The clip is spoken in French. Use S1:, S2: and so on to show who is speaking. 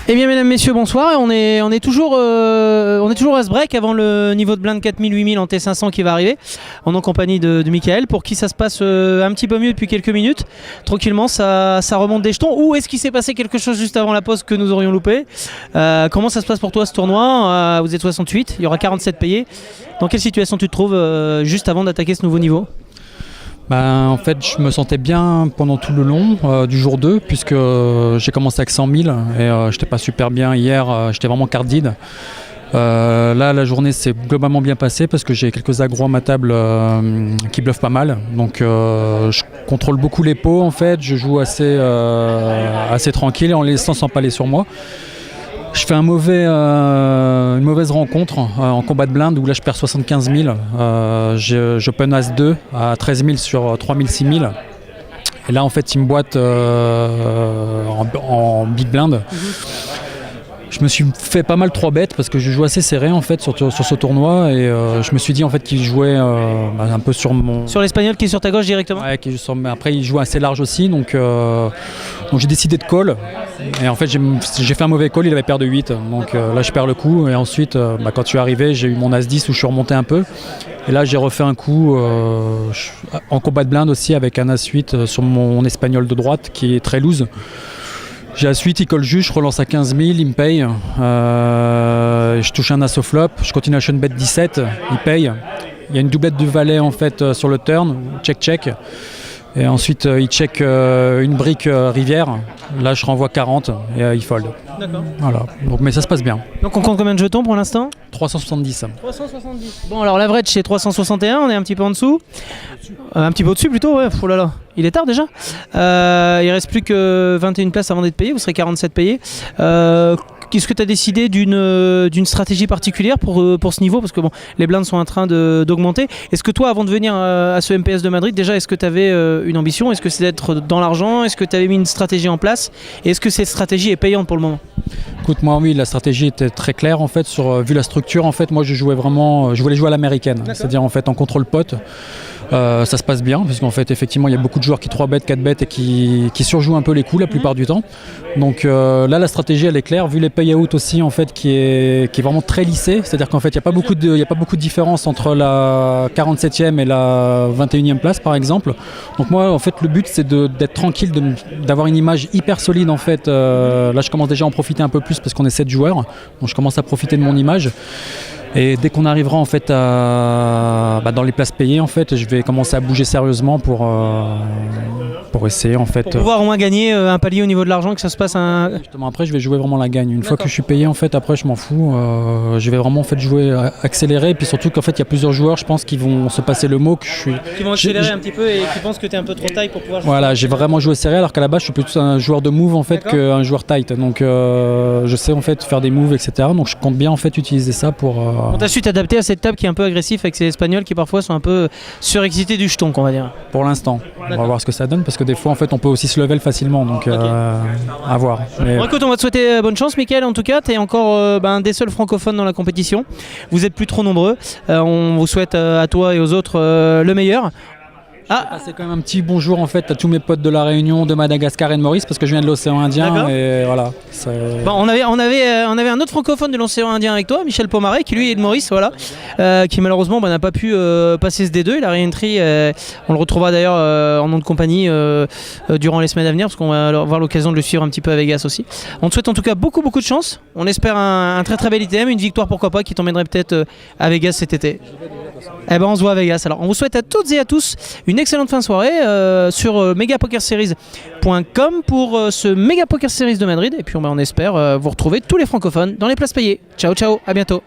S1: Eh bien mesdames, messieurs, bonsoir. Et on est toujours à ce break avant le niveau de blinde 4000-8000 en T500 qui va arriver. On est en compagnie de Mickaël, pour qui ça se passe un petit peu mieux depuis quelques minutes. Tranquillement, ça remonte des jetons. Ou est-ce qu'il s'est passé quelque chose juste avant la pause que nous aurions loupé? Comment ça se passe pour toi ce tournoi? Vous êtes 68, il y aura 47 payés. Dans quelle situation tu te trouves juste avant d'attaquer ce nouveau niveau?
S2: En fait, je me sentais bien pendant tout le long du jour 2, puisque j'ai commencé avec 100 000 et j'étais pas super bien hier, j'étais vraiment cardide. Là, la journée s'est globalement bien passée parce que j'ai quelques agros à ma table qui bluffent pas mal. Donc, je contrôle beaucoup les pots en fait, je joue assez tranquille en laissant s'empaler sur moi. Je fais une mauvaise rencontre en combat de blinde où là je perds 75 000. J'open As-2 à 13 000 sur 3 000, 6 000. Et là en fait il me boite en big blind. Je me suis fait pas mal 3 bêtes parce que je joue assez serré en fait sur ce tournoi et je me suis dit en fait qu'il jouait un peu sur mon...
S1: Sur l'espagnol qui est sur ta gauche directement?
S2: Ouais, après il joue assez large aussi donc j'ai décidé de call et en fait j'ai fait un mauvais call, il avait paire de 8 donc là je perds le coup et ensuite quand tu es arrivé j'ai eu mon As-10 où je suis remonté un peu et là j'ai refait un coup en combat de blinde aussi avec un As-8 sur mon espagnol de droite qui est très loose. J'ai As-8, il colle juste, je relance à 15 000, il me paye. Je touche un As au flop, je continue à shun bet 17, il paye. Il y a une doublette de valet en fait sur le turn, check. Et ensuite il check une brique rivière. Là je renvoie 40 et il fold.
S1: D'accord.
S2: Voilà. Donc, mais ça se passe bien.
S1: Donc on compte combien de jetons pour l'instant?
S2: 370.
S1: 370. Bon alors l'average c'est 361, on est un petit peu en dessous. Un petit peu au-dessus plutôt, ouais. Oh là là, il est tard déjà. Il reste plus que 21 places avant d'être payé, vous serez 47 payés. Est-ce que tu as décidé d'une stratégie particulière pour ce niveau? Parce que bon, les blindes sont en train d'augmenter. Est-ce que toi, avant de venir à ce MPS de Madrid, déjà, est-ce que tu avais une ambition? Est-ce que c'est d'être dans l'argent? Est-ce que tu avais mis une stratégie en place? Et est-ce que cette stratégie est payante pour le moment?
S2: Écoute, moi oui, la stratégie était très claire en fait. Vu la structure, en fait, moi je voulais jouer à l'américaine, c'est-à-dire en fait en contrôle pot. Ça se passe bien parce qu'en fait effectivement il y a beaucoup de joueurs qui 3 bêtes, 4 bêtes et qui surjouent un peu les coups la plupart du temps. Donc là la stratégie elle est claire, vu les payouts aussi en fait qui est vraiment très lissé, c'est-à-dire qu'en fait il n'y a pas beaucoup de différence entre la 47e et la 21e place par exemple. Donc moi en fait le but c'est d'être tranquille, d'avoir une image hyper solide en fait. Là je commence déjà à en profiter un peu plus parce qu'on est 7 joueurs, donc je commence à profiter de mon image. Et dès qu'on arrivera en fait dans les places payées en fait, je vais commencer à bouger sérieusement pour essayer en fait.
S1: Pour pouvoir au moins gagner un palier au niveau de l'argent, que ça se passe un.
S2: Justement après je vais jouer vraiment la gagne. Une fois que je suis payé en fait, après je m'en fous. Je vais vraiment en fait jouer accéléré. Et puis surtout qu'en fait il y a plusieurs joueurs, je pense, qui vont se passer le mot que je suis.
S1: Qui vont accélérer un petit peu et qui pensent que tu es un peu trop tight pour pouvoir jouer.
S2: Voilà, j'ai vraiment joué serré alors qu'à la base je suis plutôt un joueur de move en fait qu'un joueur tight. Donc je sais en fait faire des moves etc. Donc je compte bien en fait utiliser ça pour.
S1: On t'a su t'adapter à cette table qui est un peu agressive avec ces Espagnols qui parfois sont un peu surexcités du jeton, qu'on va dire.
S2: Pour l'instant, on va voir ce que ça donne parce que des fois en fait on peut aussi se level facilement, donc à voir. Mais...
S1: Bon, écoute, on va te souhaiter bonne chance Mickaël, en tout cas tu es encore un des seuls francophones dans la compétition. Vous êtes plus trop nombreux, on vous souhaite à toi et aux autres le meilleur.
S2: C'est quand même un petit bonjour en fait à tous mes potes de la Réunion, de Madagascar et de Maurice parce que je viens de l'océan Indien et voilà.
S1: Bon, on avait un autre francophone de l'océan Indien avec toi, Michel Pomaret, qui lui est de Maurice, voilà, qui malheureusement n'a pas pu passer ce D2. Il a réentry, on le retrouvera d'ailleurs en nom de compagnie durant les semaines à venir parce qu'on va avoir l'occasion de le suivre un petit peu à Vegas aussi. On te souhaite en tout cas beaucoup de chance. On espère un très très bel ITM, une victoire pourquoi pas qui t'emmènerait peut-être à Vegas cet été. Eh ben on se voit à Vegas. Alors on vous souhaite à toutes et à tous une excellente fin de soirée sur megapokerseries.com pour ce Mega Poker Series de Madrid et puis on espère vous retrouver tous les francophones dans les places payées. Ciao ciao, à bientôt.